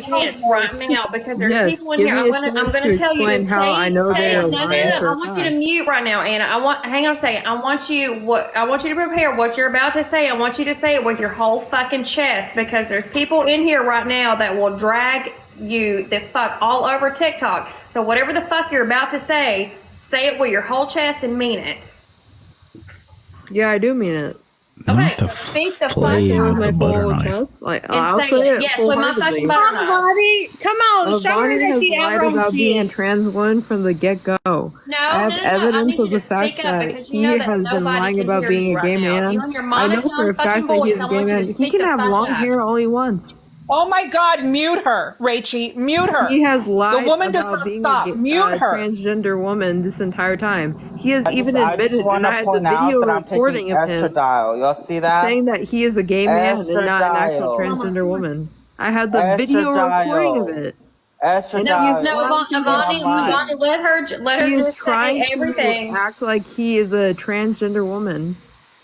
chance right now because there's Yes, people in give here. me a I'm chance gonna to tell you to explain how I know they are no. lying for I a want you fact. to mute right now, Anna. Hang on a second. I want you to prepare what you're about to say. I want you to say it with your whole fucking chest because there's people in here right now that will drag you the fuck all over TikTok. So whatever the fuck you're about to say it with your whole chest and mean it. Yeah, I do mean it. Okay, so speak the fuck flame out. with the butter knife. Chest. Like, And I'll say say it. it Yes, with my full-heartedly. fucking butter knife. Bonnie, come on, show her Bonnie that has she lied ever about being a is. trans woman from the get-go. No, I have I evidence need you of the to fact speak up that because he you know that has been nobody lying can about hear being you a right gay now. man. You and your I know for monotone a fucking fact that voice. he's I a gay want you to man. He speak can the have fuck long up. hair all he wants. Oh my God, mute her, Rachie. Mute her. He has lied The woman does about not being stop. a Mute her. transgender woman this entire time. He has I even just admitted, want and to I had the point out video that I'm taking recording of him estradiol. Y'all see that? saying that he is a gay man and not an actual Estradiol. transgender woman. I had the video recording of it. Estradiol. No, Ivani, let her He is just say trying everything. to act like he is a transgender woman,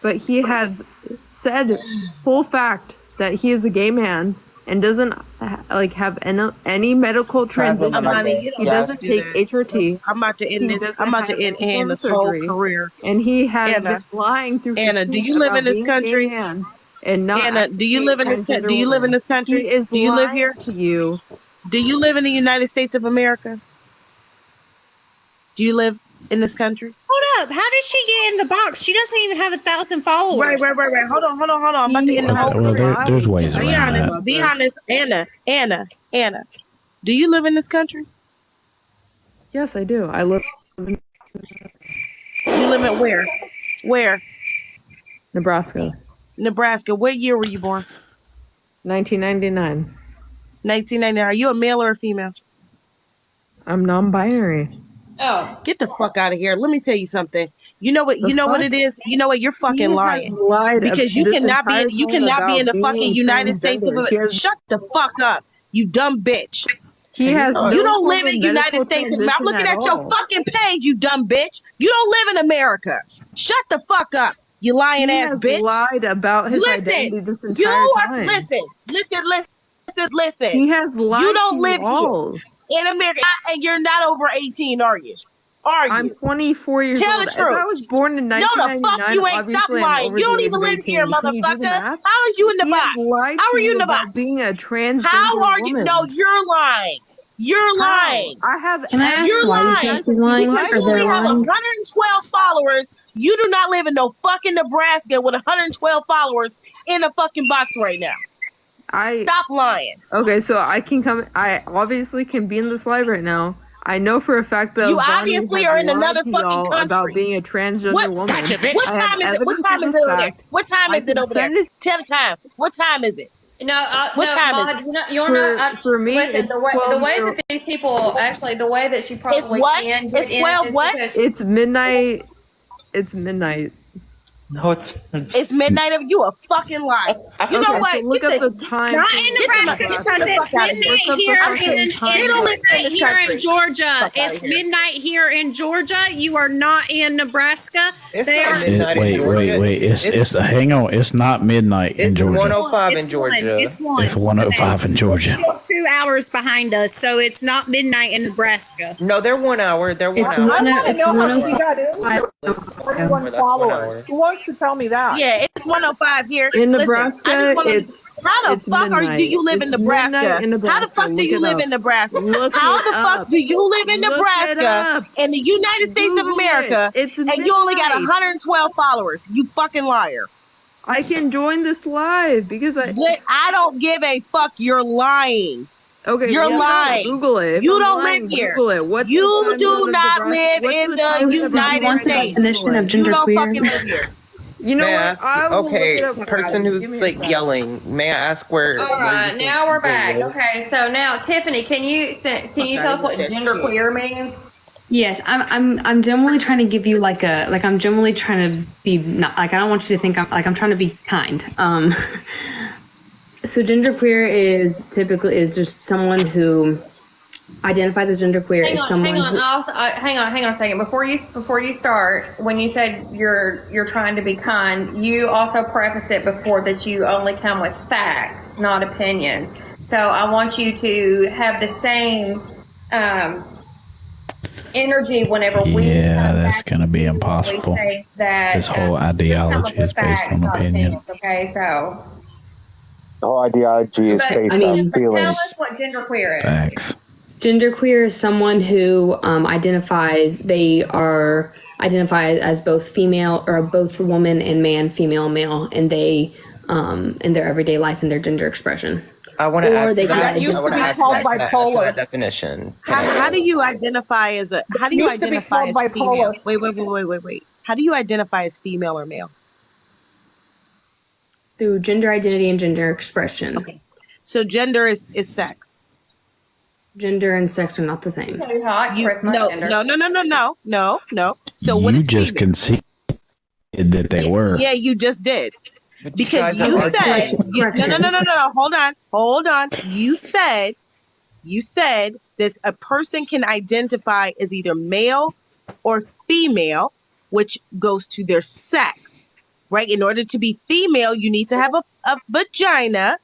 but he has said full fact that he is a gay man and doesn't have any medical transition. Ivani, He doesn't take HRT. I'm about to end He this. doesn't I'm about to have end any Anna's form of whole surgery. career. And he has Anna, been lying through. Anna, do you live in this country? And not Anna, do you live in this? Do you live in this country? He is Do you live here? lying to you. Do you live in the United States of America? Do you live in this country? Hold up. How did she get in the box? She doesn't even have 1,000 followers. Right. Hold on. I'm about to end the whole Well, career. there's ways Be around honest. that. Be honest. Anna. Do you live in this country? Yes, I do. I live in You live in where? Where? Nebraska. Nebraska. What year were you born? 1999. 1990. Are you a male or a female? I'm non-binary. Oh, Get the fuck out of here. Let me tell you something. You know what? You know what it is? You know what? You're fucking lying. Because you cannot be in the fucking United States of America. Shut the fuck up, you dumb bitch. He has You don't live in the United States of America. I'm looking at your fucking page, you dumb bitch. You don't live in America. Shut the fuck up, you lying ass bitch. Lied about his identity this entire time. Listen. He has lied. You don't to live all. here in America, and you're not over 18, are you? Are you? I'm 24 years Tell old. the truth. If I was born in 1999, No, the fuck you ain't. Stop lying. You don't even live here, motherfucker. How is you in the box? How are you in the box? Being a transgender How are you? woman. No, you're lying. You're lying. I have. Can I ask You're why lying. you think he's lying? You Or only they're have lying? 112 followers. You do not live in no fucking Nebraska with 112 followers in a fucking box right now. Stop lying. Okay, so I can come. I obviously can be in this live right now. I know for a fact that You Bonnie obviously has are in lied another to fucking y'all country. about being a transgender woman. What time is it? What time is it over there? What time is it over there? Tell the time. What time is it? no, What no, time Maude, is it? you're not. For me, listen, it's the way 12 that these people actually, the way that she probably It's what? can get It's in 12 is what? because- It's midnight. It's midnight. No, it's It's midnight of you a fucking lie. You know Okay, what? so look Get at the the time. Not in Nebraska get because the it's fuck out of here. midnight Look here. up the fucking It's time. They don't live in midnight this here country. in Georgia. Fuck outta It's here. midnight here in Georgia. You are not in Nebraska. It's They not are- midnight in Wait. Georgia. It's hang on. It's not midnight in It's Georgia. 105 in It's Georgia. It's 1. It's 105 in Georgia. 2 hours behind us, so it's not midnight in Nebraska. No, they're 1 hour. They're 1 It's hour. one- I want to it's know how 105. she got in. 41 That's 1 hour. followers. Who wants to tell me that? Yeah, it's 105 here. In Listen, Nebraska, I just wanna- it's how the it's fuck do midnight. you live in It's Nebraska? midnight in How the Nebraska. fuck do Look you it live up. in Nebraska? Look How it the fuck up. do you live in Look it Nebraska up. in the United States of Google America it. It's and you only got midnight. 112 followers? You fucking liar. I can join this live because I don't give a fuck. You're lying. Okay, You're look it up. lying. Google it. If You I'm don't lying, live here. Google it. What's the You time do zone of not Nebraska? live What's in the the time zone of United Nebraska? Do you want the States. definition of You don't genderqueer? fucking live here. You know May I what? ask? I will look Okay, it up. person Give who's me a like second. yelling. May I ask where? All where you right, think now we're they back. live? Okay, so now Tiffany, can you tell us what genderqueer means? Yes, I'm generally trying to give you I'm generally trying to be not like I don't want you to think I'm trying to be kind. So genderqueer is just someone who identifies as genderqueer Hang is on, someone hang on a second. Before you start, when you said you're trying to be kind, you also prefaced it before that you only come with facts, not opinions. So I want you to have the same energy whenever we. Yeah, that's going to be impossible. This whole ideology is based on opinion. Okay, so. The whole ideology is based on Tell feelings. us what genderqueer is. Facts. Genderqueer is someone who identifies as both female or both woman and man, female, male, and they in their everyday life and their gender expression. I want to add to That used to be called bipolar. definition. How do you identify as a? How do you Used to be identify as called female? bipolar. Wait. How do you identify as female or male? Through gender identity and gender expression. Okay, so gender is sex. Gender and sex are not the same. Tell you how I You, express my no, gender. no. So what You is just female? conceded that they were. Yeah, you just did. Because guys you are said Correction. no. Hold on. You said that a person can identify as either male or female, which goes to their sex, right? In order to be female, you need to have a vagina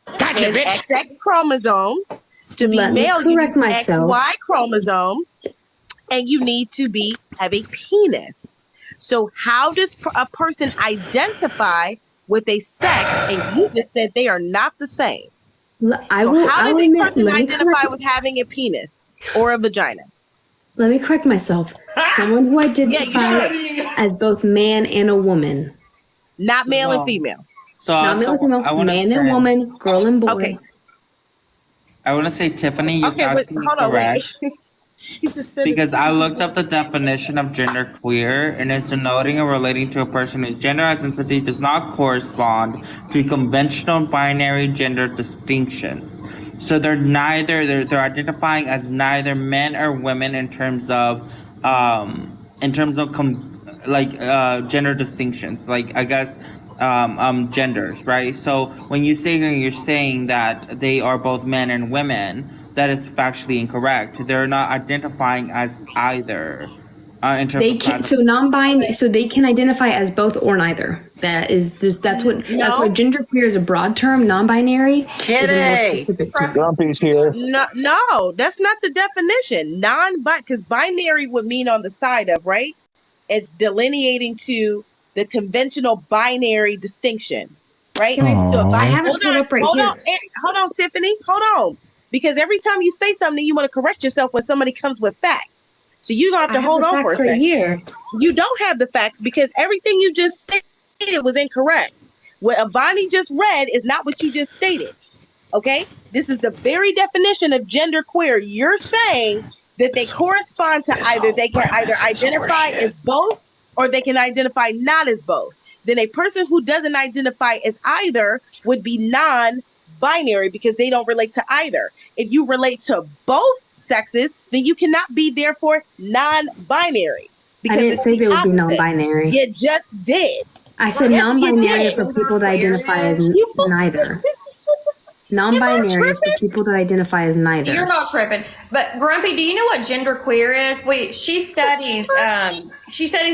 and XX chromosomes. To be Let me male, you correct need myself. XY chromosomes, and you need to have a penis. So how does a person identify with a sex? And you just said they are not the same. I So will. how I does will a admit, person let me identify correct- with having a penis or a vagina? Let me correct myself. Someone who Yeah, identifies you should. as both man and a woman. Not male Well, and female. So, Not male and I female, want to man say, and woman, girl and boy. Okay. I want to say, Tiffany, you've Okay, got wait, to be hold on, correct. wait. She just said Because it. I looked up the definition of genderqueer, and it's denoting or relating to a person whose gender identity does not correspond to conventional binary gender distinctions. So they're identifying as neither men or women in terms of gender distinctions. Like, I guess genders, right? So when you're saying that they are both men and women, that is factually incorrect. They're not identifying as either. In terms They of can non-binary, so they can identify as both or neither. That's what genderqueer is a broad term. Non-binary is a more specific term. Grumpy's here. No, that's not the definition. Because binary would mean on the side of, right? It's delineating to the conventional binary distinction, right? So if I have it hold pulled on, up right hold here. on, hold on, Tiffany, hold on. Because every time you say something, you want to correct yourself when somebody comes with facts. So you're gonna have to hold on for a right second. here. You don't have the facts because everything you just stated was incorrect. What Avani just read is not what you just stated. Okay? This is the very definition of genderqueer. You're saying that they correspond to they can either identify as both or they can identify not as both. Then a person who doesn't identify as either would be non-binary because they don't relate to either. If you relate to both sexes, then you cannot be therefore non-binary. I didn't say they would be non-binary. You just did. I said Yes, you non-binary did. for people that identify as neither. Non-binary is for people that identify as neither. You're not tripping. But Grumpy, do you know what genderqueer is? She studies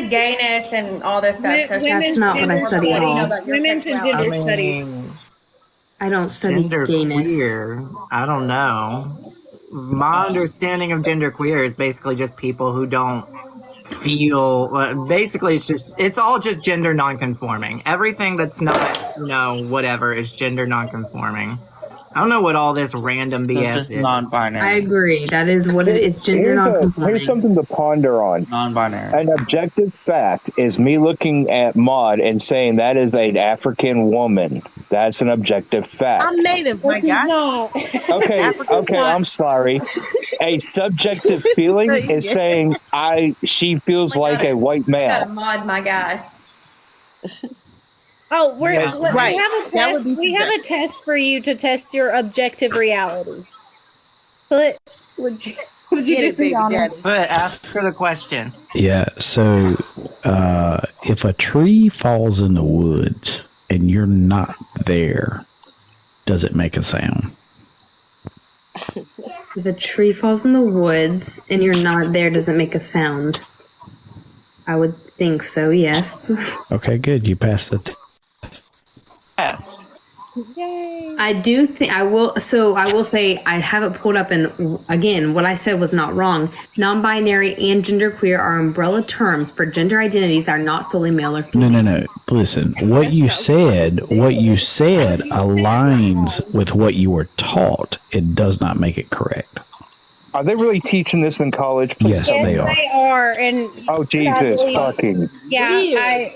gayness and all this stuff. So That's not what I study at all. Women's and gender studies. I don't study gayness. Genderqueer, I don't know. My understanding of genderqueer is basically just people who don't feel. Basically, it's all just gender nonconforming. Everything that's not, whatever is gender nonconforming. I don't know what all this random BS just is. non-binary. I agree. That is what it is. Gender nonconforming. Here's something to ponder on. Non-binary. An objective fact is me looking at Maud and saying that is an African woman. That's an objective fact. I'm native, my guy. Okay, I'm sorry. A subjective feeling is saying she feels like a white I male. gotta mod my guy. Oh, we have a That would be test. We have a test for you to test your objective reality. But would you Get it, baby daddy. But ask her the question. Yeah, so if a tree falls in the woods and you're not there, does it make a sound? If a tree falls in the woods and you're not there, does it make a sound? I would think so, yes. Okay, good. You passed it. Yeah. Yay. I do think I will. So I will say I have it pulled up, and again, what I said was not wrong. Non-binary and genderqueer are umbrella terms for gender identities that are not solely male or female. No. Listen, what you said aligns with what you were taught. It does not make it correct. Are they really teaching this in college? Yes, they are. They are, and Oh Jesus, fucking! yeah,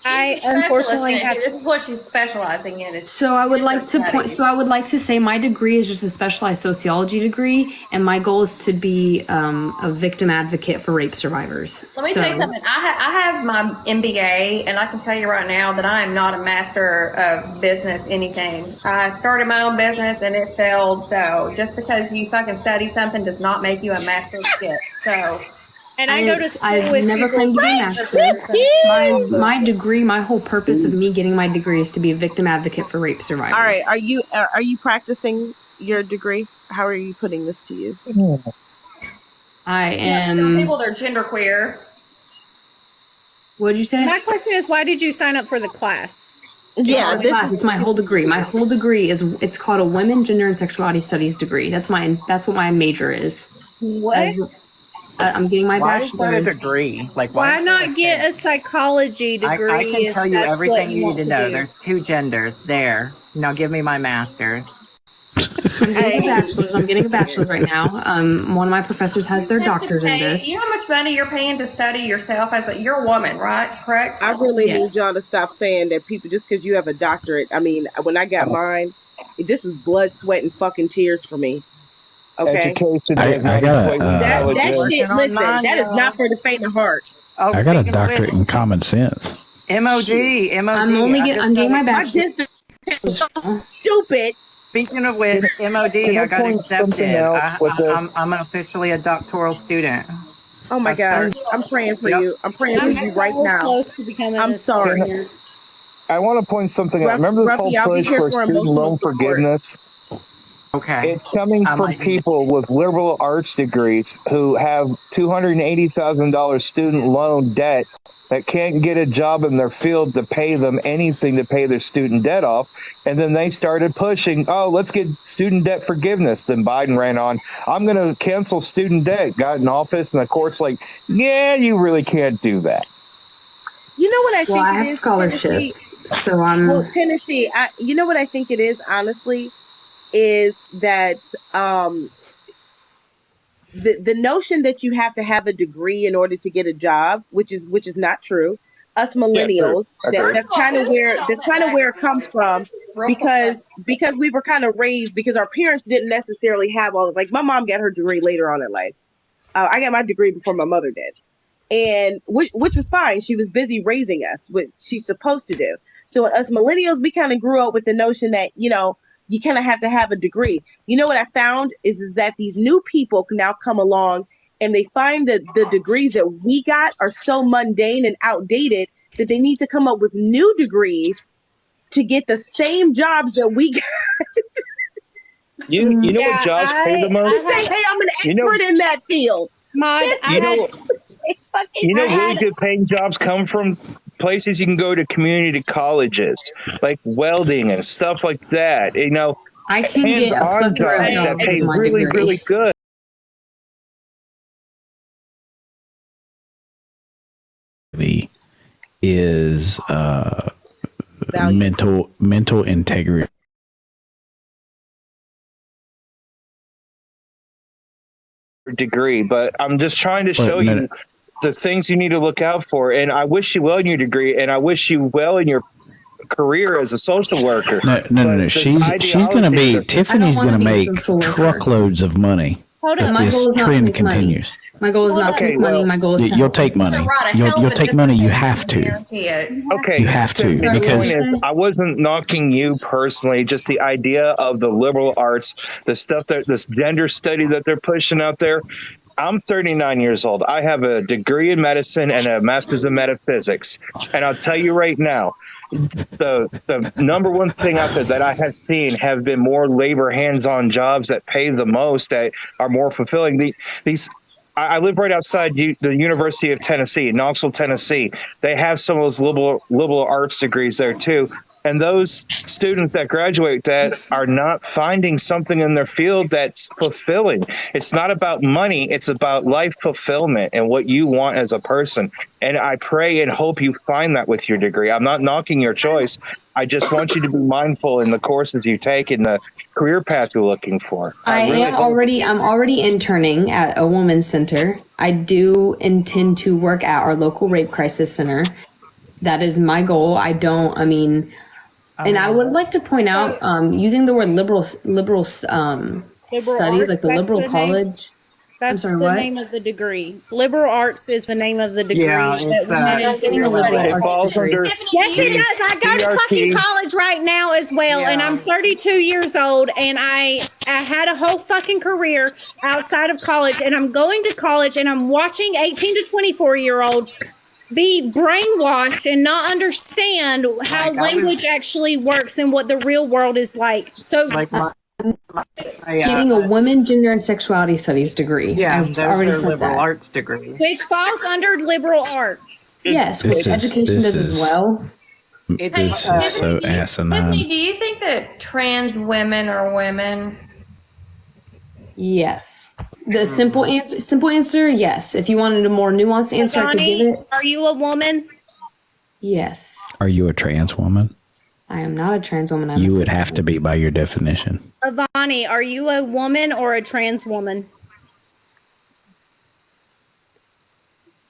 I unfortunately have. This is what she's specializing in. So I would like to point. So I would like to say my degree is just a specialized sociology degree, and my goal is to be a victim advocate for rape survivors. Let me tell you something. I have my MBA, and I can tell you right now that I am not a master of business anything. I started my own business, and it failed. So just because you fucking study something does not make you a master of shit. So. And I go to school I've with never claimed to be a master. My degree, my whole purpose of me getting my degree is to be a victim advocate for rape survivors. All right, are you practicing your degree? How are you putting this to use? I am. Some people they're genderqueer. What did you say? My question is, why did you sign up for the class? Yeah, it's my whole degree. My whole degree it's called a Women, Gender, and Sexuality Studies degree. That's what my major is. What? I'm getting my Why is bachelor's. that a degree? Like, Why not get a psychology degree? I can if tell you that's everything what you want need to know. do? There's 2 genders. There. Now give me my master's. I'm getting a bachelor's right now. One of my professors has their doctor's in this. You know how much money you're paying to study yourself you're a woman, right? Correct? I really need y'all to stop saying that people, just because you have a doctorate. I mean, when I got mine, this was blood, sweat, and fucking tears for me. Okay. Education. I got that shit. Listen, that is not for the faint of heart. Oh, I got a doctorate in common sense. MOD. I'm getting my bachelor's. Stupid. Speaking of which, MOD, I got accepted. I'm officially a doctoral student. Oh my God. I'm praying for you. I'm praying for you right now. I'm sorry. I want to point something out. Remember this whole push for student loan forgiveness? Okay. It's coming from people with liberal arts degrees who have $280,000 student loan debt that can't get a job in their field to pay them anything to pay their student debt off. And then they started pushing, let's get student debt forgiveness. Then Biden ran on, I'm going to cancel student debt, got in office, and the court's like, yeah, you really can't do that. You know what I think I have scholarships, so I'm... Well, Tennessee, you know what I think it is, honestly? Is that the notion that you have to have a degree in order to get a job, which is not true. Us millennials, that's kind of where it comes from, because we were kind of raised, because our parents didn't necessarily have all, like my mom got her degree later on in life. I got my degree before my mother did, and which was fine. She was busy raising us, what she's supposed to do. So us millennials, we kind of grew up with the notion that, you kind of have to have a degree. You know what I found is that these new people can now come along and they find that the degrees that we got are so mundane and outdated that they need to come up with new degrees to get the same jobs that we got. You know what jobs pay the most? Say, hey, I'm an expert in that field. Really good paying jobs come from places you can go to community colleges, like welding and stuff like that. I can get a hands-on jobs that pay really, really good. Is mental integrity. Degree, but I'm just trying to show you the things you need to look out for, and I wish you well in your degree, and I wish you well in your career as a social worker. No. She's going to be, Tiffany's going to make truckloads of money. Hold on, my goal is not to make money. My goal is not to make money. My goal is you'll take money. You'll take money. You have to. Okay, you have to, because I wasn't knocking you personally. Just the idea of the liberal arts, the stuff that this gender study that they're pushing out there. I'm 39 years old. I have a degree in medicine and a master's in metaphysics, and I'll tell you right now, the number one thing out there that I have seen have been more labor hands-on jobs that pay the most, that are more fulfilling. I live right outside the University of Tennessee, Knoxville, Tennessee. They have some of those liberal arts degrees there too. And those students that graduate that are not finding something in their field that's fulfilling. It's not about money. It's about life fulfillment and what you want as a person. And I pray and hope you find that with your degree. I'm not knocking your choice. I just want you to be mindful in the courses you take and the career path you're looking for. I'm already interning at a women's center. I do intend to work at our local rape crisis center. That is my goal. And I would like to point out, using the word liberal studies, like the liberal college. That's the name of the degree. Liberal arts is the name of the degree. Yeah, it falls under. Yes, it does. I go to fucking college right now as well, and I'm 32 years old, and I had a whole fucking career outside of college, and I'm going to college, and I'm watching 18 to 24-year-olds be brainwashed and not understand how language actually works and what the real world is like. So, getting a women, gender, and sexuality studies degree. Yeah, I've already said liberal that. arts degree. Which falls under liberal arts. Yes, which education does as well. This is so asinine. Tiffany, do you think that trans women are women? Yes. The simple answer, yes. If you wanted a more nuanced answer, I could give it. Are you a woman? Yes. Are you a trans woman? I am not a trans woman. You would have to be by your definition. Avani, are you a woman or a trans woman?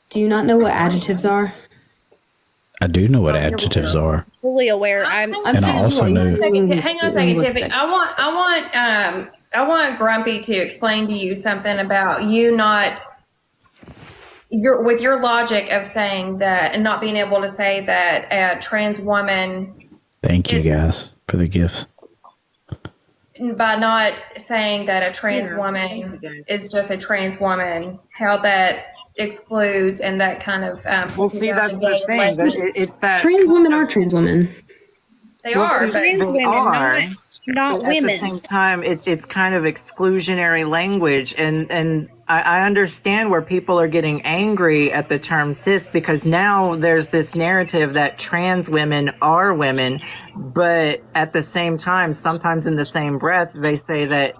Do you not know what adjectives are? I do know what adjectives are. Fully aware. And I also know. Hang on a second, Tiffany. I want Grumpy to explain to you something about you not with your logic of saying that and not being able to say that a trans woman. Thank you guys for the gifts. By not saying that a trans woman is just a trans woman, how that excludes and that kind of. Well, see, that's the thing. It's that trans women are trans women. They are, but trans women, not women. At the same time, it's kind of exclusionary language, and I understand where people are getting angry at the term cis, because now there's this narrative that trans women are women, but at the same time, sometimes in the same breath, they say that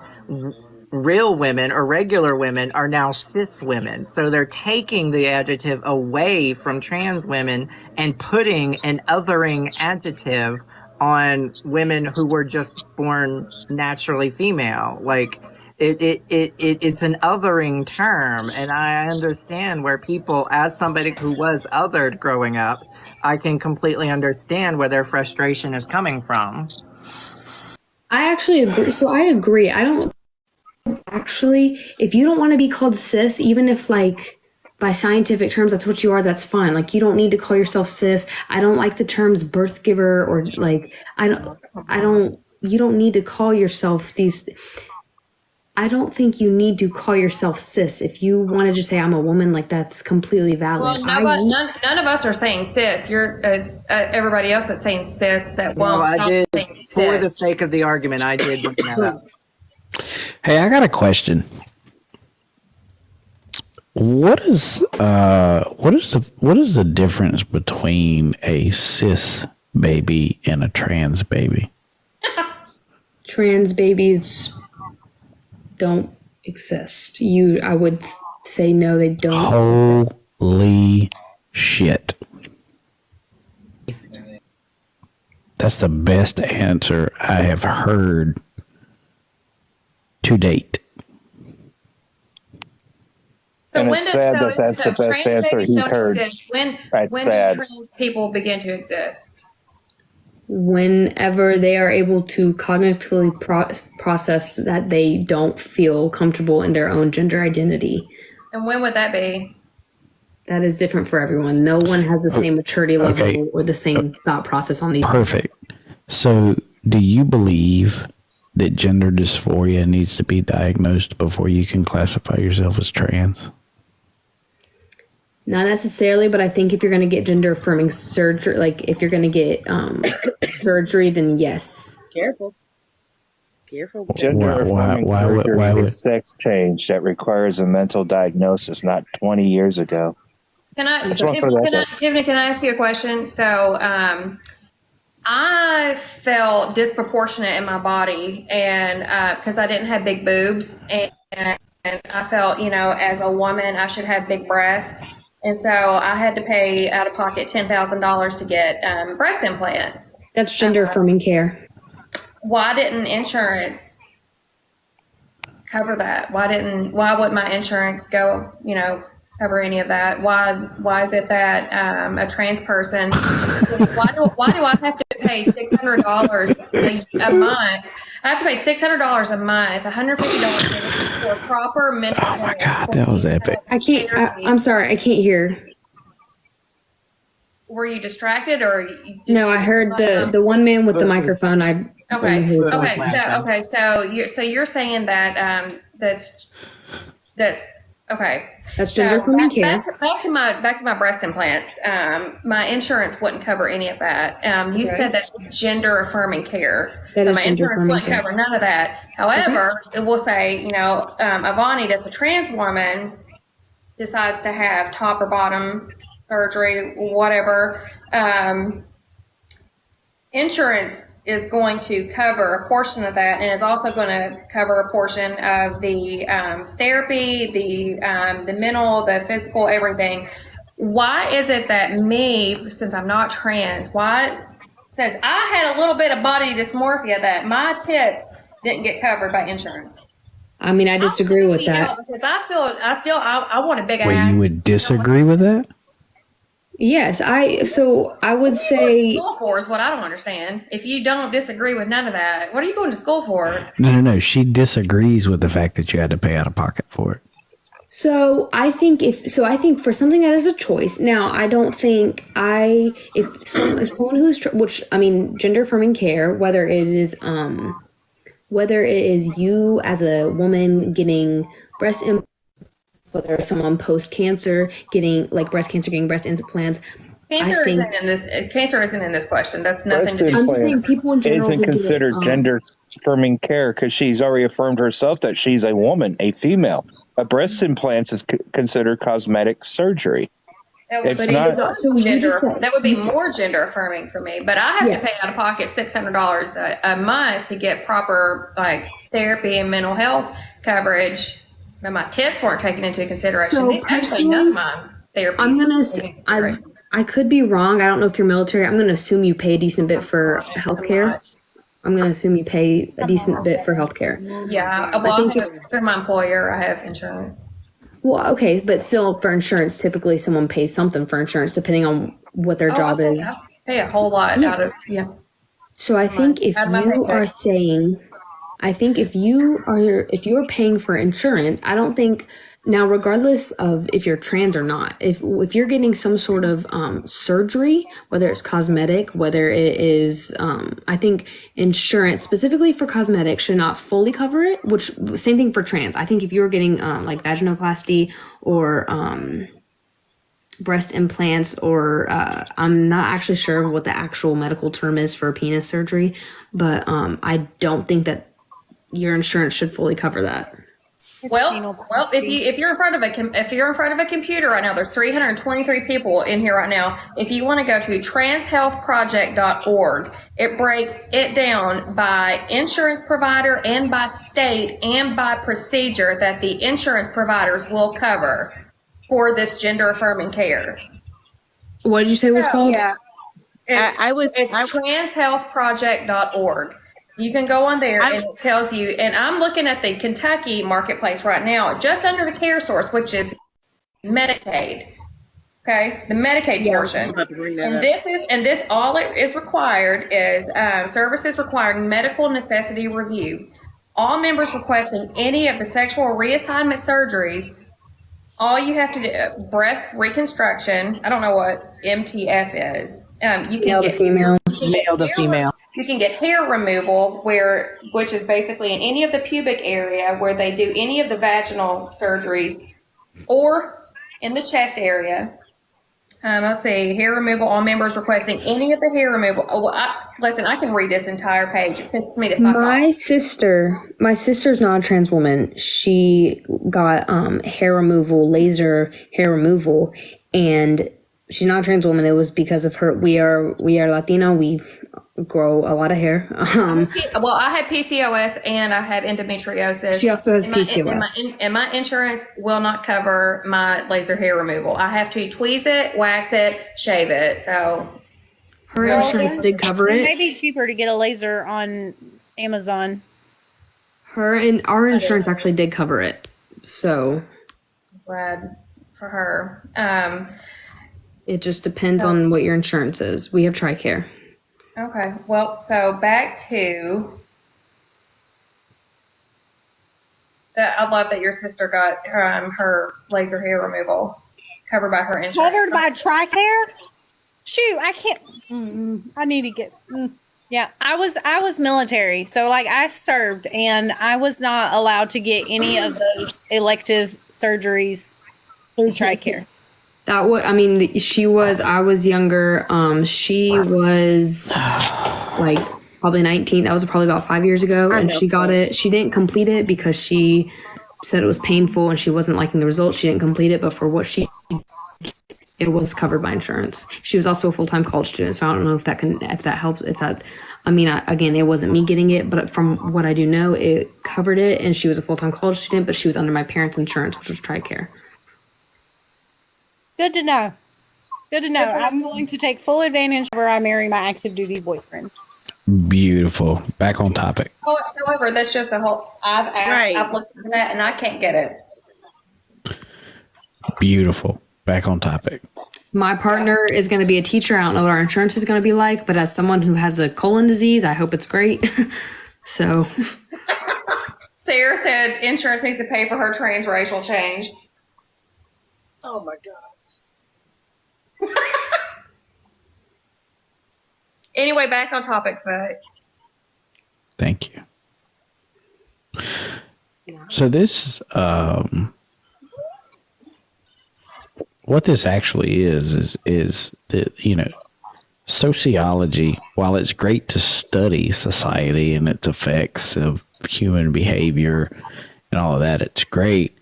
real women or regular women are now cis women. So they're taking the adjective away from trans women and putting an othering adjective on women who were just born naturally female. Like it's an othering term, and I understand where people, as somebody who was othered growing up, I can completely understand where their frustration is coming from. I actually agree. So I agree. I don't actually, if you don't want to be called cis, even if like by scientific terms that's what you are, that's fine. Like, you don't need to call yourself cis. I don't like the terms birth giver or like you don't need to call yourself these. I don't think you need to call yourself cis. If you want to just say I'm a woman, like, that's completely valid. Well, none of us are saying cis. It's everybody else that's saying cis that won't stop saying cis. For the sake of the argument, I did bring that up. Hey, I got a question. What is the difference between a cis baby and a trans baby? Trans babies don't exist. I would say no, they don't. Holy shit. That's the best answer I have heard to date. So and when it's sad that's the best answer he's heard. When do trans people begin to exist? Whenever they are able to cognitively process that they don't feel comfortable in their own gender identity. And when would that be? That is different for everyone. No one has the same maturity level or the same thought process on these Perfect. Things. So do you believe that gender dysphoria needs to be diagnosed before you can classify yourself as trans? Not necessarily, but I think if you're going to get gender affirming surgery, like if you're going to get surgery, then yes. Careful. Gender affirming surgery is sex change that requires a mental diagnosis, not 20 years ago. Tiffany, can I ask you a question? So, I felt disproportionate in my body, and because I didn't have big boobs, and I felt, as a woman, I should have big breasts, and so I had to pay out of pocket $10,000 to get breast implants. That's gender affirming care. Why didn't insurance cover that? Why wouldn't my insurance go, cover any of that? Why is it that a trans person, why do I have to pay $600 a month? I have to pay $600 a month, $150 for proper mental health. Oh my God, that was epic. I'm sorry, I can't hear. Were you distracted or? No, I heard the one man with the microphone. So you're saying that that's okay. That's gender affirming care. Back to my breast implants. My insurance wouldn't cover any of that. You said that's gender affirming care. That is my gender insurance affirming wouldn't care. cover none of that. However, it will say, Avani, that's a trans woman, decides to have top or bottom surgery, whatever. Insurance is going to cover a portion of that, and is also going to cover a portion of the therapy, the mental, the physical, everything. Why is it that me, since I'm not trans, since I had a little bit of body dysmorphia, that my tits didn't get covered by insurance? I mean, I disagree with that. Because I want a big ass. Wait, you would disagree with that? Yes, I would say. School for is what I don't understand. If you don't disagree with none of that, what are you going to school for? No. She disagrees with the fact that you had to pay out of pocket for it. So I think for something that is a choice. Now, I don't think if someone who's gender affirming care, whether it is you as a woman getting breast implants, whether someone post-cancer getting breast cancer, getting breast implants. Cancer isn't in this question. That's nothing to do. I'm just saying people in general isn't considered gender affirming care because she's already affirmed herself that she's a woman, a female. A breast implants is considered cosmetic surgery. That would be more gender affirming for me, but I have to pay out of pocket $600 a month to get proper therapy and mental health coverage. Now, my tits weren't taken into consideration. So personally, none of my therapy. I could be wrong. I don't know if you're military. I'm going to assume you pay a decent bit for healthcare. I'm going to assume you pay a decent bit for healthcare. Yeah, well, through my employer, I have insurance. Well, okay, but still, for insurance, typically someone pays something for insurance depending on what their job is. I pay a whole lot out of So I think if you are paying for insurance, I don't think now, regardless of if you're trans or not, if you're getting some sort of surgery, whether it's cosmetic, whether it is, I think insurance specifically for cosmetic should not fully cover it. Which same thing for trans. I think if you were getting vaginoplasty or breast implants, or I'm not actually sure what the actual medical term is for penis surgery, but I don't think that your insurance should fully cover that. Well, if you're in front of a computer right now, there's 323 people in here right now. If you want to go to transhealthproject.org, it breaks it down by insurance provider and by state and by procedure that the insurance providers will cover for this gender affirming care. What did you say it was called? Yeah, it's transhealthproject.org. You can go on there and it tells you, and I'm looking at the Kentucky marketplace right now, just under the care source, which is Medicaid. Okay, the Medicaid portion. And this all it is required is services requiring medical necessity review. All members requesting any of the sexual reassignment surgeries, all you have to do, breast reconstruction. I don't know what MTF is. You can male to female. Male to female. You can get hair removal, which is basically in any of the pubic area where they do any of the vaginal surgeries, or in the chest area. Let's see, hair removal, all members requesting any of the hair removal. Listen, I can read this entire page. It pisses me the fuck off. My sister's not a trans woman. She got hair removal, laser hair removal, and she's not a trans woman. It was because of her. We are Latino. grow a lot of hair. Well, I have PCOS and I have endometriosis. She also has PCOS. And my insurance will not cover my laser hair removal. I have to tweeze it, wax it, shave it. So her insurance did cover it. It may be cheaper to get a laser on Amazon. Her and our insurance actually did cover it. So glad for her. It just depends on what your insurance is. We have TRICARE. Okay. Well, so back to I love that your sister got her laser hair removal covered by her insurance. Covered by TRICARE? Shoot, I can't. I need to get. Yeah, I was military, so like I served, and I was not allowed to get any of those elective surgeries through TRICARE. That was, I mean, she was. I was younger. She was like probably 19. That was probably about 5 years ago, and she got it. She didn't complete it because she said it was painful and she wasn't liking the results. She didn't complete it, but for what she, it was covered by insurance. She was also a full-time college student, so I don't know if that helps. If that, I mean, again, it wasn't me getting it, but from what I do know, it covered it, and she was a full-time college student, but she was under my parents' insurance, which was TRICARE. Good to know. Good to know. I'm willing to take full advantage where I marry my active duty boyfriend. Beautiful. Back on topic. However, that's just a whole. I've listened to that and I can't get it. Beautiful. Back on topic. My partner is going to be a teacher. I don't know what our insurance is going to be like, but as someone who has a colon disease, I hope it's great. So. Sarah said insurance needs to pay for her transracial change. Oh my God. Anyway, back on topic, Zach. Thank you. So this, what this actually is that, you know, sociology, while it's great to study society and its effects of human behavior and all of that, it's great,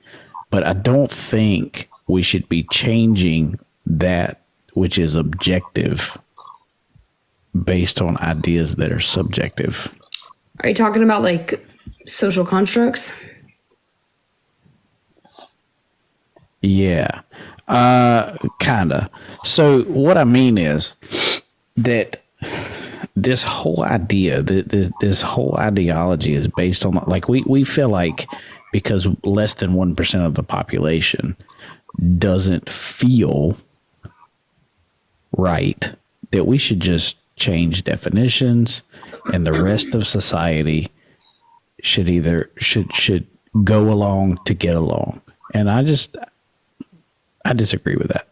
but I don't think we should be changing that which is objective based on ideas that are subjective. Are you talking about like social constructs? Yeah, kinda. So what I mean is that this whole idea, this whole ideology is based on, like, we feel like because less than 1% of the population doesn't feel right, that we should just change definitions, and the rest of society should go along to get along. And I disagree with that.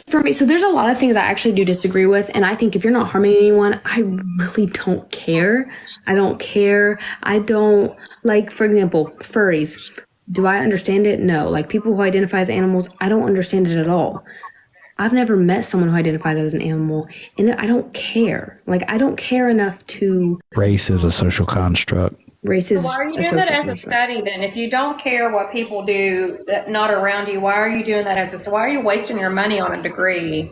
For me, so there's a lot of things I actually do disagree with, and I think if you're not harming anyone, I really don't care. I don't care. I don't, like, for example, furries. Do I understand it? No. Like, people who identify as animals, I don't understand it at all. I've never met someone who identifies as an animal, and I don't care. Like, I don't care enough to... Race is a social construct. Race is why are you doing that as a study then? If you don't care what people do that not around you, why are you doing that as a... Why are you wasting your money on a degree?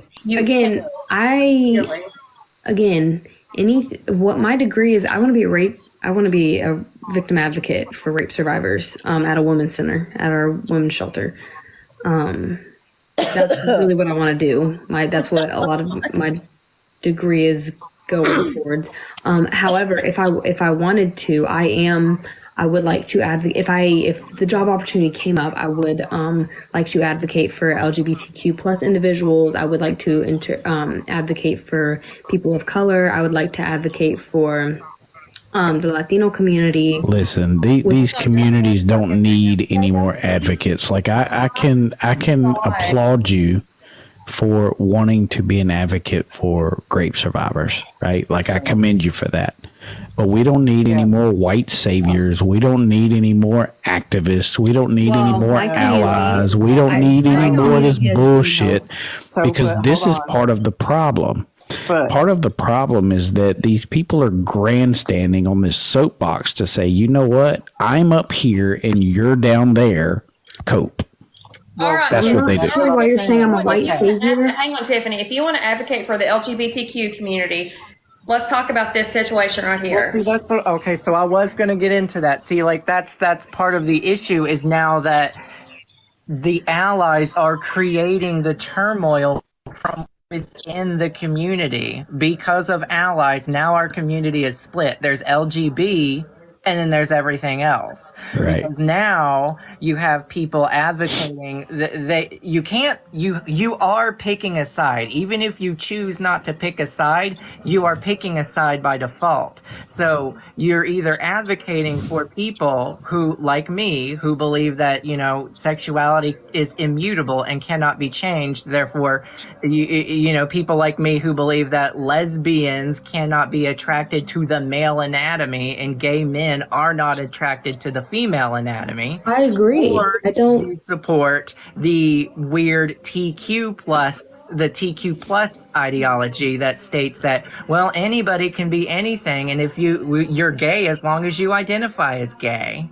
What my degree is, I want to be a victim advocate for rape survivors at a women's center, at our women's shelter. That's really what I want to do. That's what a lot of my degree is going towards. However, if I wanted to, I would like to advocate. If the job opportunity came up, I would like to advocate for LGBTQ plus individuals. I would like to advocate for people of color. I would like to advocate for the Latino community. Listen, these communities don't need any more advocates. Like, I can applaud you for wanting to be an advocate for rape survivors, right? Like, I commend you for that. But we don't need any more white saviors. We don't need any more activists. We don't need any more allies. We don't need any more of this bullshit, because this is part of the problem. Part of the problem is that these people are grandstanding on this soapbox to say, you know what? I'm up here and you're down there. Cope. All right. That's what they do. Why you're saying I'm a white savior? Hang on, Tiffany. If you want to advocate for the LGBTQ community, Let's talk about this situation right here. Well, see, that's okay. So I was going to get into that. See, like that's part of the issue is now that the allies are creating the turmoil from within the community because of allies. Now our community is split. There's LGB. And then there's everything else. Right. Because now you have people advocating that you are picking a side. Even if you choose not to pick a side, you are picking a side by default. So you're either advocating for people who, like me, who believe that, sexuality is immutable and cannot be changed. Therefore, people like me who believe that lesbians cannot be attracted to the male anatomy and gay men are not attracted to the female anatomy. I agree. Or I don't you support the weird TQ plus ideology that states that, well, anybody can be anything, and if you're gay as long as you identify as gay.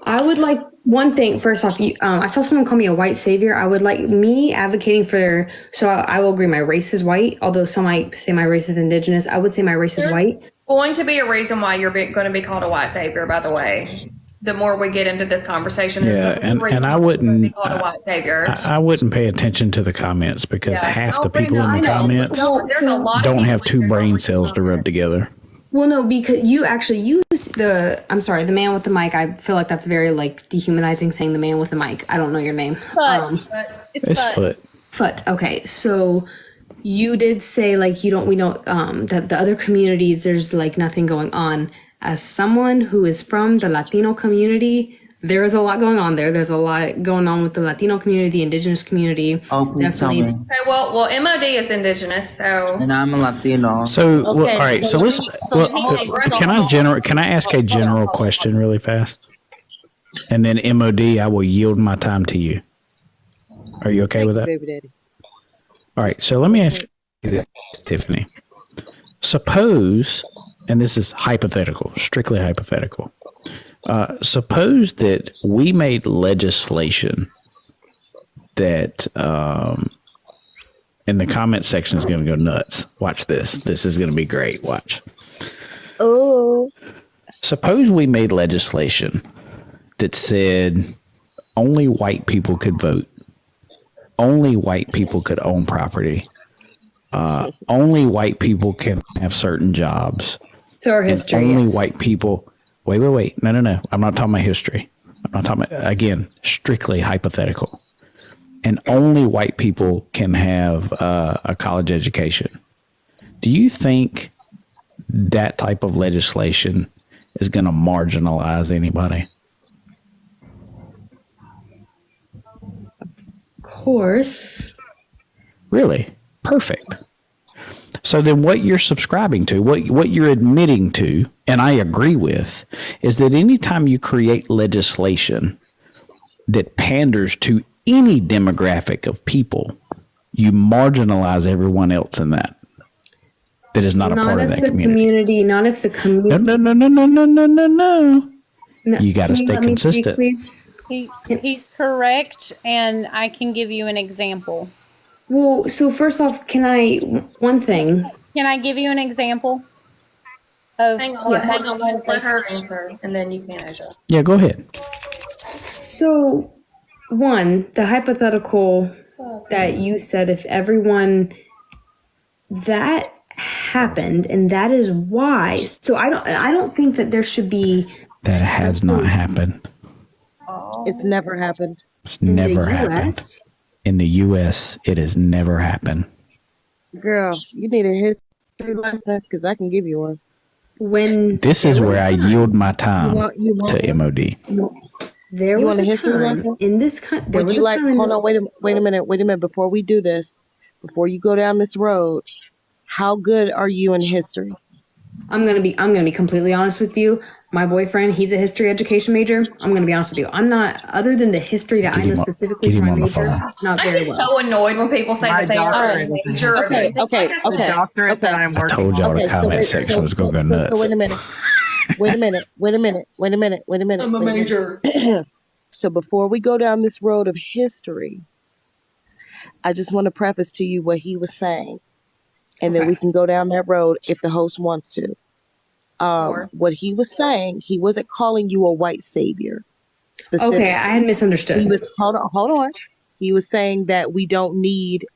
I would like one thing. First off, I saw someone call me a white savior. I would like me advocating for. So I will agree. My race is white. Although some might say my race is indigenous, I would say my race is white. Going to be a reason why you're going to be called a white savior. By the way, the more we get into this conversation, and I wouldn't. I wouldn't pay attention to the comments because half the people in the comments don't have two brain cells to rub together. Well, no, because you actually used the man with the mic. I feel like that's very dehumanizing saying the man with the mic. I don't know your name. It's Foot. Foot. Okay, so you did say we don't that the other communities there's nothing going on. As someone who is from the Latino community, there is a lot going on there. There's a lot going on with the Latino community, the indigenous community. Oh, please tell me. Okay, well, MOD is indigenous, so. And I'm a Latino. So, all right. So let's. Can I ask a general question really fast? And then MOD, I will yield my time to you. Are you okay with that? Baby daddy. All right. So let me ask you this, Tiffany. Suppose, and this is hypothetical, strictly hypothetical. Suppose that we made legislation that, and the comment section is going to go nuts. Watch this. This is going to be great. Watch. Oh. Suppose we made legislation that said only white people could vote. Only white people could own property. Only white people can have certain jobs. So our history. And only yes. white people. Wait. No. I'm not talking about history. I'm not talking about, again, strictly hypothetical. And only white people can have a college education. Do you think that type of legislation is going to marginalize anybody? Of course. Really? Perfect. So then what you're subscribing to, what you're admitting to, and I agree with, is that anytime you create legislation that panders to any demographic of people, you marginalize everyone else in that is not a part of that community. Not if the community. No. You got to stay consistent. Please? He's correct, and I can give you an example. Well, so first off, one thing. Can I give you an example? Hang on, let her answer, and then you can answer. Yeah, go ahead. So, one, the hypothetical that you said, if everyone that happened, and that is why. So I don't think that there should be. That has not happened. It's never happened. It's never happened. In the U.S., it has never happened. Girl, you need a history lesson because I can give you one. This is where I yield my time to MOD. There was a history lesson in this country. Would you like? Hold on, wait a minute. Before we do this, before you go down this road, how good are you in history? I'm gonna be completely honest with you. My boyfriend, he's a history education major. I'm gonna be honest with you. I'm not, other than the history that I know specifically from my major, not very well. I'm so annoyed when people say that they are a major. Okay. I told y'all the comment section was gonna go nuts. So wait a minute. I'm a major. So before we go down this road of history, I just want to preface to you what he was saying. and then we can go down that road if the host wants to. What he was saying, he wasn't calling you a white savior. Okay, I had misunderstood. He was hold on. He was saying that we don't need,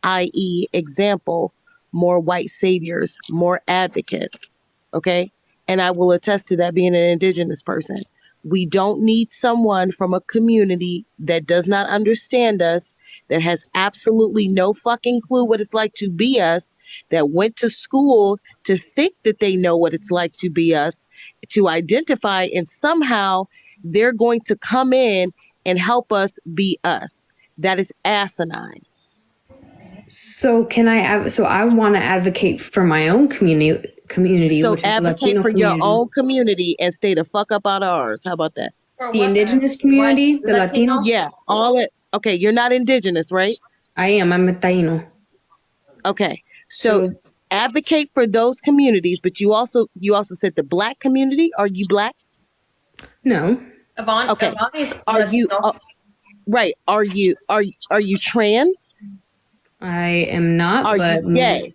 i.e., example, more white saviors, more advocates. Okay, and I will attest to that being an indigenous person. We don't need someone from a community that does not understand us, that has absolutely no fucking clue what it's like to be us, that went to school to think that they know what it's like to be us, to identify, and somehow they're going to come in and help us be us. That is asinine. So I want to advocate for my own community. So advocate for your own community and stay the fuck up out of ours. How about that? The indigenous community, the Latino. Yeah, all it. Okay, you're not indigenous, right? I am. I'm a Taino. Okay, so advocate for those communities, but you also said the Black community. Are you Black? No. Okay. Are you right? Are you trans? I am not. Are you gay?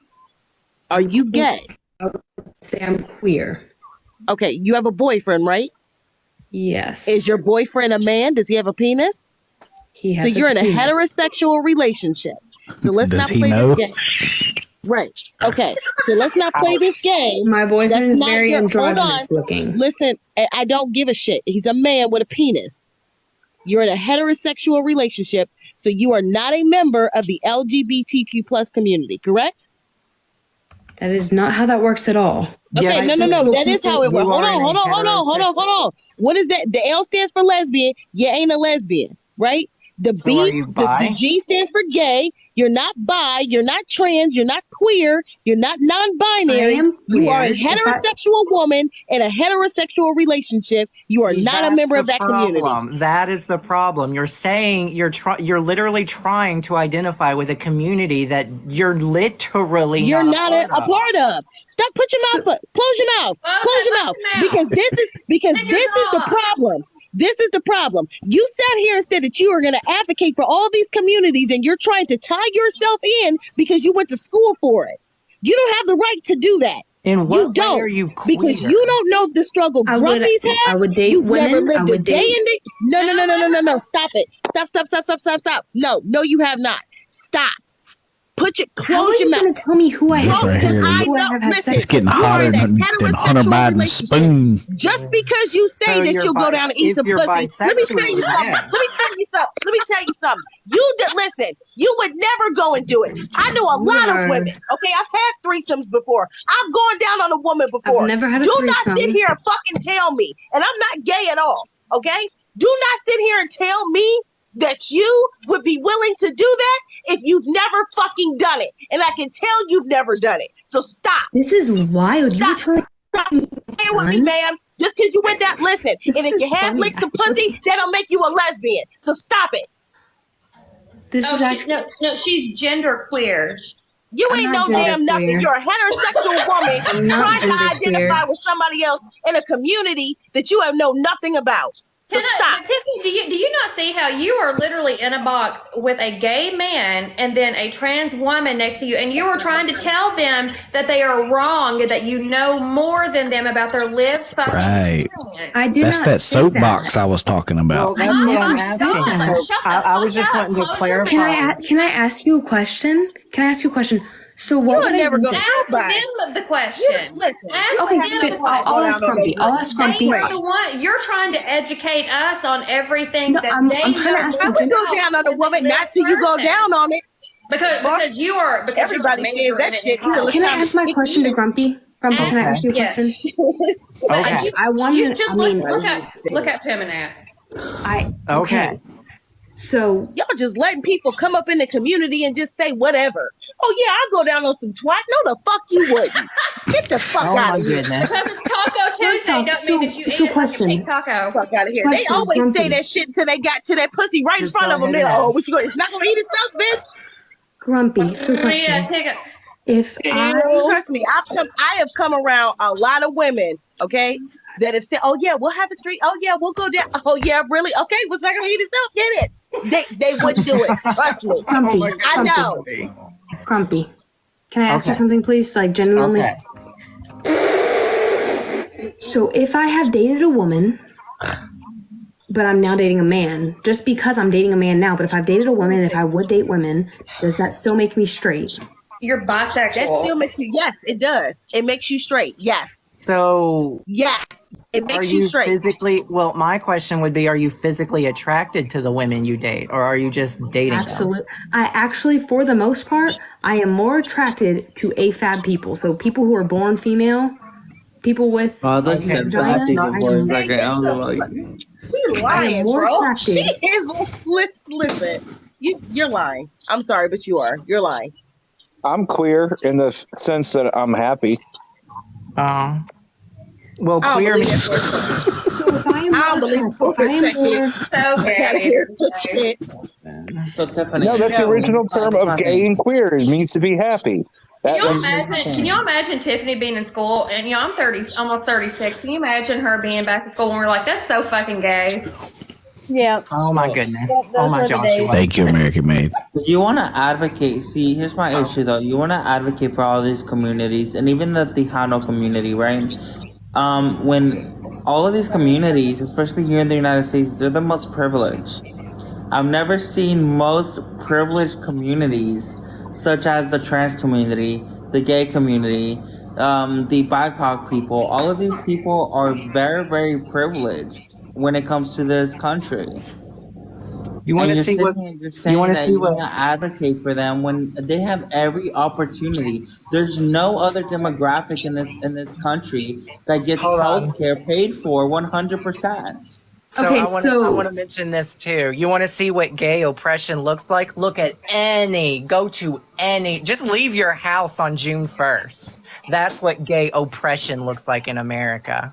Are you gay? I would say I'm queer. Okay, you have a boyfriend, right? Yes. Is your boyfriend a man? Does he have a penis? He has. So you're in a heterosexual relationship. So let's not play this game. Right. Okay. So let's not play this game. My boyfriend is very androgynous looking. Listen, I don't give a shit. He's a man with a penis. You're in a heterosexual relationship, so you are not a member of the LGBTQ plus community, correct? That is not how that works at all. Okay, no. That is how it works. Hold on. What is that? The L stands for lesbian. You ain't a lesbian, right? The the G stands for gay. You're not bi. You're not trans. You're not queer. You're not non-binary. You are a heterosexual woman in a heterosexual relationship. You are not a member of that community. That is the problem. You're saying you're literally trying to identify with a community that you're literally not a part of. Stop. Put your mouth. Close your mouth. Close your mouth. Because this is the problem. This is the problem. You sat here and said that you are going to advocate for all these communities, and you're trying to tie yourself in because you went to school for it. You don't have the right to do that. In what way are you queer? Because you don't know the struggle Grumpy's had. I would date You've women. never lived a day in it. No. Stop it. Stop. No, you have not. Stop. Close your mouth. Going to tell me who I have? It's getting hotter than Hunter Biden's spoon. Just because you say that you'll go down and eat some pussy, let me tell you something. Listen. You would never go and do it. I know a lot of women. Okay, I've had threesomes before. I've gone down on a woman before. I've never had a threesome. Do not sit here and fucking tell me, and I'm not gay at all. Okay, do not sit here and tell me that you would be willing to do that if you've never fucking done it. And I can tell you've never done it. So stop. This is wild. Stop with me, ma'am. Just because you went down, listen. And if you have licked some pussy, that'll make you a lesbian. So stop it. She's gender queer. You ain't no damn nothing. You're a heterosexual woman trying to identify with somebody else in a community that you have know nothing about. So stop. Do you not see how you are literally in a box with a gay man and then a trans woman next to you, and you are trying to tell them that they are wrong and that you know more than them about their lived fucking experience? That's that soapbox I was talking about. Well, I was just wanting to clarify. Can I ask you a question? So what would never go ask them the question? I'll ask Grumpy. You're trying to educate us on everything that I'm trying to ask you. I would go down on a woman, not till you go down on it. Because you are. Because everybody says that shit. Can I ask my question to Grumpy? Grumpy, can I ask you a question? Okay. I want to. Look at him and ask. Okay. So y'all just letting people come up in the community and just say whatever. Oh yeah, I'll go down on some twat. No, the fuck you wouldn't. Get the fuck out of here. Because it's Taco Tuesday. Don't mean that you eat taco. Fuck out of here. They always say that shit until they got to that pussy right in front of them. They're like, oh, what you going? It's not gonna eat itself, bitch. Grumpy. So question. Trust me, I have come around a lot of women. Okay. That have said, oh yeah, we'll have a three. Oh yeah, we'll go down. Oh yeah, really? Okay, what's not gonna eat itself? Get it. They wouldn't do it. Trust me. Grumpy. I know. Grumpy. Can I ask you something, please? Like, genuinely. Okay. So if I have dated a woman, but I'm now dating a man, just because I'm dating a man now, but if I've dated a woman, if I would date women, does that still make me straight? You're bisexual. That still makes you, yes, it does. It makes you straight. Yes. So yes, it makes are you straight. Physically, well, my question would be, are you physically attracted to the women you date, or are you just dating Absolutely. I actually, for the most part, I am more attracted to AFAB people. So people who are born female, people with Oh, I thought you said vagina, black people I for a am- second. I was like, She's lying, more bro. attracted. She is. Listen, you're lying. I'm sorry, but you are. You're lying. I'm queer in the sense that I'm happy. Well, I don't queer believe means it for a second. So if I am I don't believe it for a second. So I can't hear the shit. so Tiffany. No, that's the original term of gay and queer. It means to be happy. Can you imagine Tiffany being in school and I'm 30, almost 36. Can you imagine her being back at school and we're like, that's so fucking gay. Yeah. Oh my goodness. Those Oh my were the Joshua. days. Thank you, American Made. You want to advocate. See, here's my issue though. You want to advocate for all these communities and even the Tejano community, right? When all of these communities, especially here in the United States, they're the most privileged. I've never seen most privileged communities, such as the trans community, the gay community, the BIPOC people. All of these people are very, very privileged when it comes to this country. You want to see what? You're saying that you want to advocate for them when they have every opportunity. There's no other demographic in this country that gets health care paid for 100%. So Okay, I want to mention this too. You want to see what gay oppression looks like? Look at go to any, just leave your house on June 1st. That's what gay oppression looks like in America.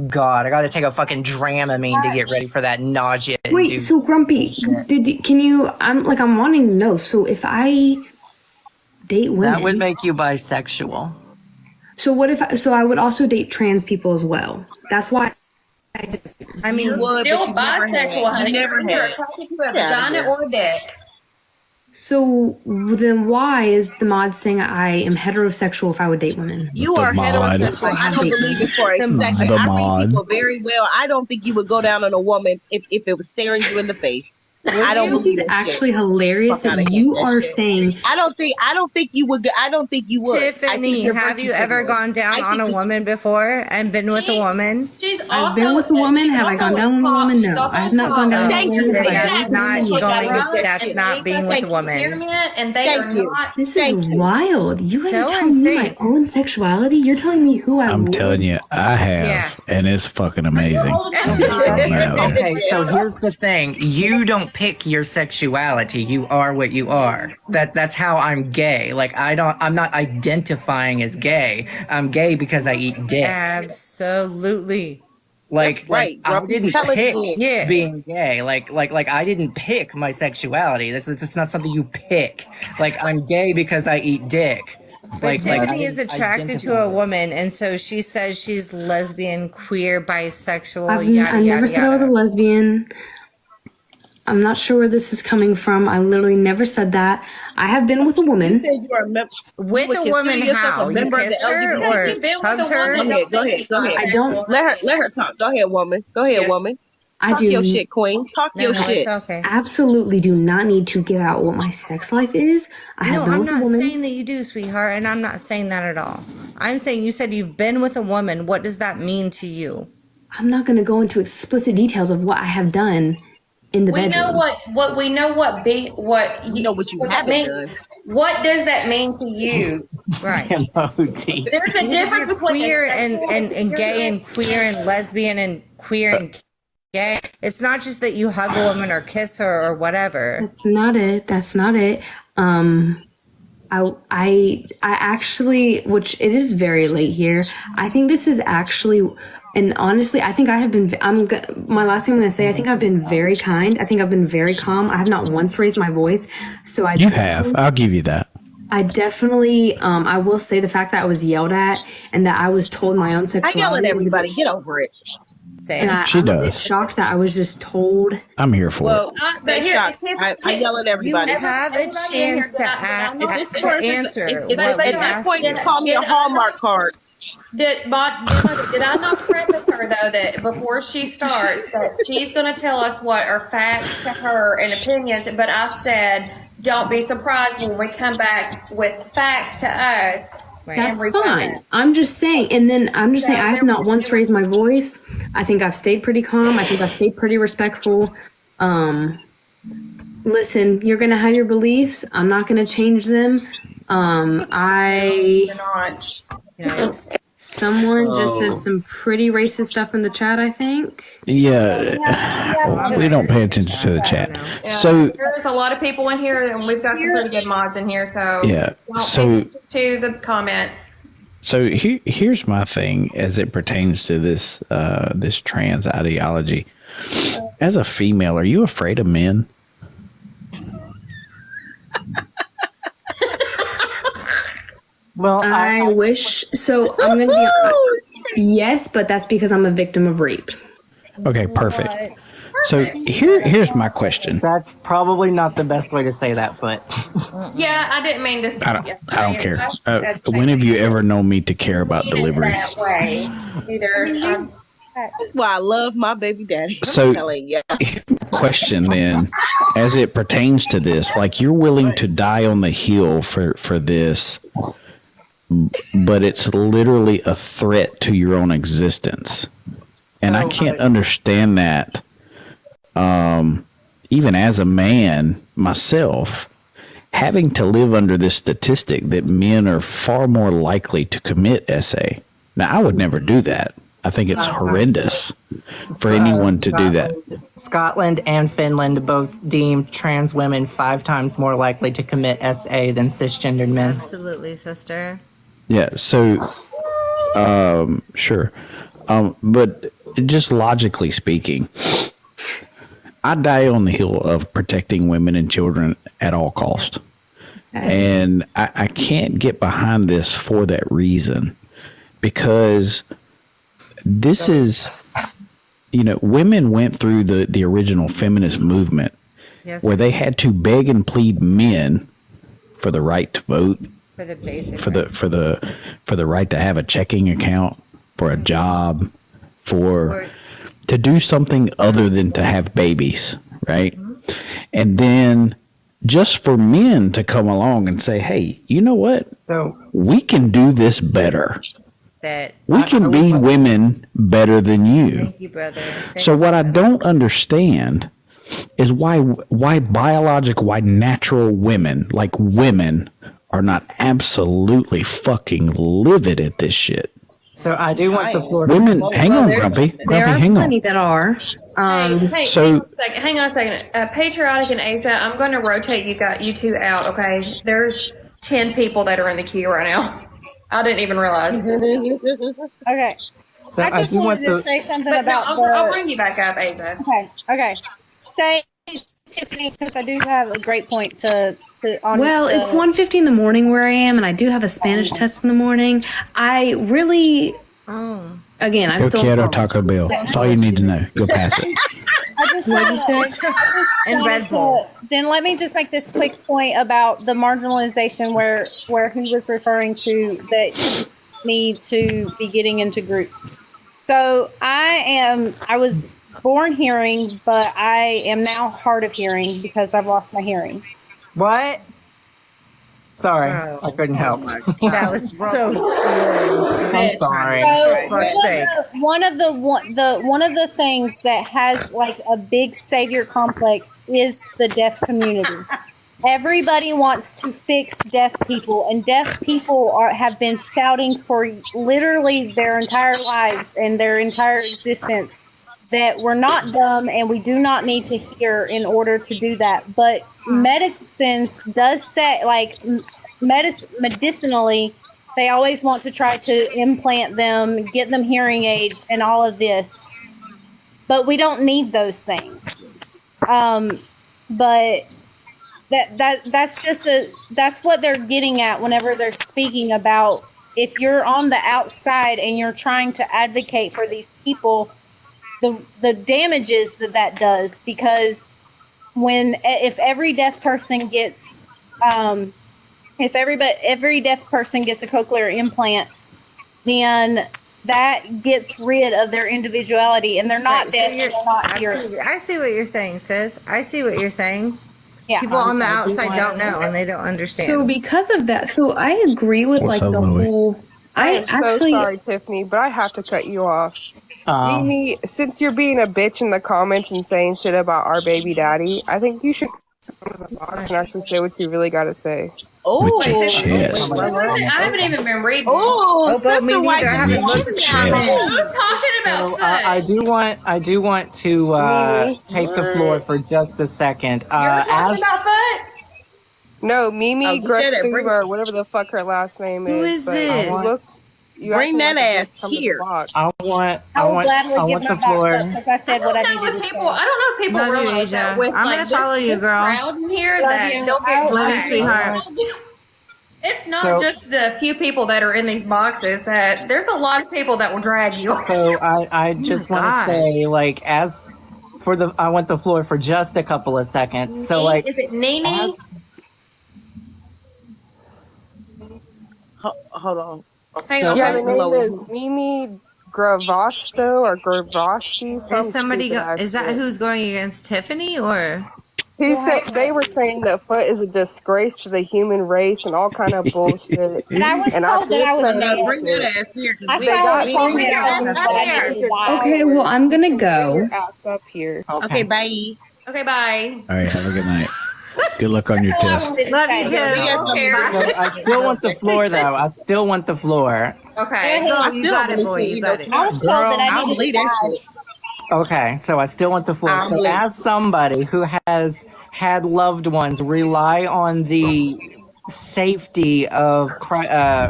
God, I got to take a fucking Dramamine to get ready for that nausea. Wait, so Grumpy, I'm wanting to know. So if I date women, that would make you bisexual. So what if? So I would also date trans people as well. That's why. I mean, you would, Still but you never bisexual, had. honey. You never You're had. attracted to a vagina or a dick. So then why is the mod saying I am heterosexual if I would date women? You are heterosexual. I don't believe it for a second. I read people very well. I don't think you would go down on a woman if it was staring you in the face. I don't believe it's that actually shit. hilarious that you are saying. I don't think you would. I don't think you would. Tiffany, have you ever gone down on a woman before and been with a woman? I've been with a woman. Have I gone down on a woman? No, I have not gone down on a woman. That's not being with a woman. And they are not. This is wild. You So are telling me my own sexuality. You're telling me who I'm would. telling you, I have, and it's fucking amazing. Okay, so here's the thing. You don't pick your sexuality. You are what you are. That's how I'm gay. Like I'm not identifying as gay. I'm gay because I eat dick. Absolutely. Like, right. I didn't pick Yeah. being gay. Like I didn't pick my sexuality. That's not something you pick. Like I'm gay because I eat dick. But Tiffany I is attracted to a woman, and so she says she's lesbian, queer, bisexual, I never said I was a lesbian. I'm not sure where this is coming from. I literally never said that. I have been with a woman. You said you are with a woman. How? You kissed her or hugged her? Go ahead. I don't let her talk. Go ahead, woman. Woman. Talk your shit, queen. Talk your shit. It's okay. Absolutely do not need to give out what my sex life is. I have been I'm with a not woman. saying that you do, sweetheart, and I'm not saying that at all. I'm saying you said you've been with a woman. What does that mean to you? I'm not going to go into explicit details of what I have done in the bedroom. We know what you haven't done. What does that mean to you? Right. There's a difference between queer and gay and queer and lesbian and queer and gay. It's not just that you hug a woman or kiss her or whatever. That's not it. I actually, which it is very late here. I think this is actually, and honestly, I think I have been. My last thing I'm going to say. I think I've been very kind. I think I've been very calm. I have not once raised my voice. So You have. I'll give you that. I definitely. I will say the fact that I was yelled at and that I was told my own sexuality. I yell at everybody. Get over it. And I'm a bit shocked that I was just told. I'm here for Well, it. stay shocked. I yell at everybody. You have a chance to answer. At that point, just call me a Hallmark card. Did I not preface her though that before she starts that she's going to tell us what are facts to her and opinions? But I said, don't be surprised when we come back with facts to us. That's fine. I'm just saying, and then I'm just saying, I have not once raised my voice. I think I've stayed pretty calm. I think I've stayed pretty respectful. Listen, you're gonna have your beliefs. I'm not gonna change them. Someone just said some pretty racist stuff in the chat, I think. Yeah, we don't pay attention to the chat. Yeah, So there's a lot of people in here, and we've got some pretty good mods in here. So Yeah, don't so- pay attention to the comments. So here's my thing as it pertains to this this trans ideology. As a female, are you afraid of men? Well, I wish so. I'm gonna be yes, but that's because I'm a victim of rape. Okay, perfect. So here's my question. That's probably not the best way to say that, Foot. Yeah, I didn't mean to. I don't care. When have you ever known me to care about delivery? That way, either. That's why I love my baby daddy. I'm So- telling you. Question then, as it pertains to this, like you're willing to die on the hill for this, but it's literally a threat to your own existence, and I can't understand that. Even as a man myself, having to live under this statistic that men are far more likely to commit SA. Now, I would never do that. I think it's horrendous for anyone to do that. Scotland and Finland both deem trans women 5 times more likely to commit SA than cisgendered men. Absolutely, sister. Yeah, so, sure. But just logically speaking, I die on the hill of protecting women and children at all cost. And I can't get behind this for that reason, because this is, women went through the original feminist movement where they had to beg and plead men for the right to vote, For the basic. for the right to have a checking account, for a job, to do something other than to have babies, right? And then just for men to come along and say, hey, you know what? We can do this better. We can be women better than you. Thank you, brother. So what I don't understand is why natural women, like women, are not absolutely fucking livid at this shit. So I do want the floor. Women, hang on, Grumpy. There are Hang on. plenty that are. Hey, So- hang on a second. Patriotic and Asia, I'm going to rotate you two out. Okay, there's 10 people that are in the queue right now. I didn't even realize. Okay. So I just do wanted want to say something But about I'll bring you back up, Ava. Okay. Say, Tiffany, because I do have a great point to on. Well, it's 1:50 in the morning where I am, and I do have a Spanish test in the morning. I really, again, I'm Go still. Quiero Taco Bell. That's all you need to know. Go pass it. What'd you say? And Red Bull. Then let me just make this quick point about the marginalization where he was referring to that you need to be getting into groups. So I was born hearing, but I am now hard of hearing because I've lost my hearing. What? Sorry, I couldn't help. That was so good. I'm sorry. So one of the things that has like a big savior complex is the deaf community. Everybody wants to fix deaf people, and deaf people have been shouting for literally their entire lives and their entire existence that we're not dumb and we do not need to hear in order to do that. But medicine does say, like, medicinally, they always want to try to implant them, get them hearing aids, and all of this. But we don't need those things. But that's what they're getting at whenever they're speaking about if you're on the outside and you're trying to advocate for these people. the damages that does, because if every deaf person gets every deaf person gets a cochlear implant, then that gets rid of their individuality, and they're not deaf and they're not hearing. I see what you're saying, sis. I see what you're saying. Yeah. People on the outside don't know and they don't understand. So because of that, so I agree with What's like up, the Louie? whole. I'm so sorry, Tiffany, but I have to cut you off. Mimi, since you're being a bitch in the comments and saying shit about our baby daddy, I think you should come to the box and actually say what you really got to say. Oh, With your chest. I haven't even been reading. Oh, but me Sister White, neither. I haven't looked at the comments. Who's talking about So, foot? I do want to take the floor for just a second. You're talking As about foot? No, Mimi Oh, get it, bring- Gressler, whatever the fuck her last name is. Who is but this? You Bring acting that like you ass just come to the here. box. I want gladly give the my floor. box up because I said what I I don't know needed if to people. say. I don't know if people Love you, realize that Asia. with I'm like gonna follow this you, girl. crowd in here Love that you. don't get Love you, flagged. sweetheart. It's not So- just the few people that are in these boxes. That there's a lot of people that will drag you. So I just want God. to say, like, I want the floor for just a couple of seconds. So, like, is it Nene? Hold on. Hang on. Yeah, the wait. name is Mimi Gravashto or Gravashti. Is somebody is that who's going against Tiffany or? He said they were saying that foot is a disgrace to the human race and all kind of bullshit. And I was And told that I was did Now say bring that ass here. 'Cause I we thought ain't I told we me ain't that I got was nothing. I needed to Okay, well I'm gonna go. your ass up here. Okay, bye. Okay, bye. All right, have a good night. Good luck on your test. Love you, We Tiff. don't care. so I still want the floor, though. I still want the floor. Okay. Go, I you still got it, believe boy. she You eat got no it. I was told that I I don't needed believe to that die. shit. Okay, so I still want the floor. I So believe- as somebody who has had loved ones rely on the safety of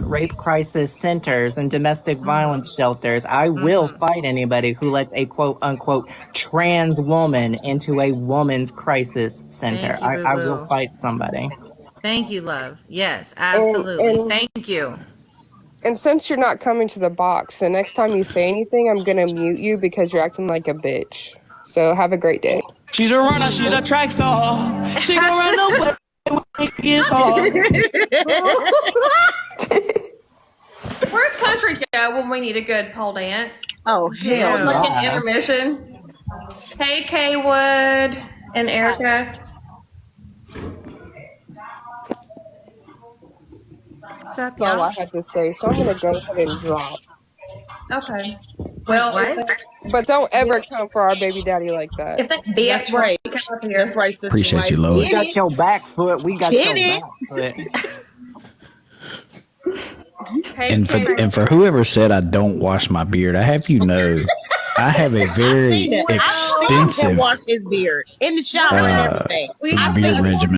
rape crisis centers and domestic violence shelters, I will fight anybody who lets a quote unquote trans woman into a woman's crisis center. Thank you, I boo-boo. will fight somebody. Thank you, love. Yes, absolutely. and- Thank you. And since you're not coming to the box, the next time you say anything, I'm gonna mute you because you're acting like a bitch. So have a great day. She's a runner, she's a track star. She gon' run away when it gets hard. Where's Country Joe when we need a good pole dance? Oh, hell Like no. an intermission. Hey, Kaywood and Erica. What's up, That's all y'all? I had to say. So I'm gonna go ahead and drop. Okay. Well, What? But don't ever come for our baby daddy like that. if that bitch That's right. wants to come up here, That's right, sister. Appreciate you, White. Lois. We Get got it? your back foot. We got Get your it? back foot. Hey, And for whoever said I don't wash my beard, I have you know, I have a very I can extensive wash his beard in the shower and everything. we beard regimen.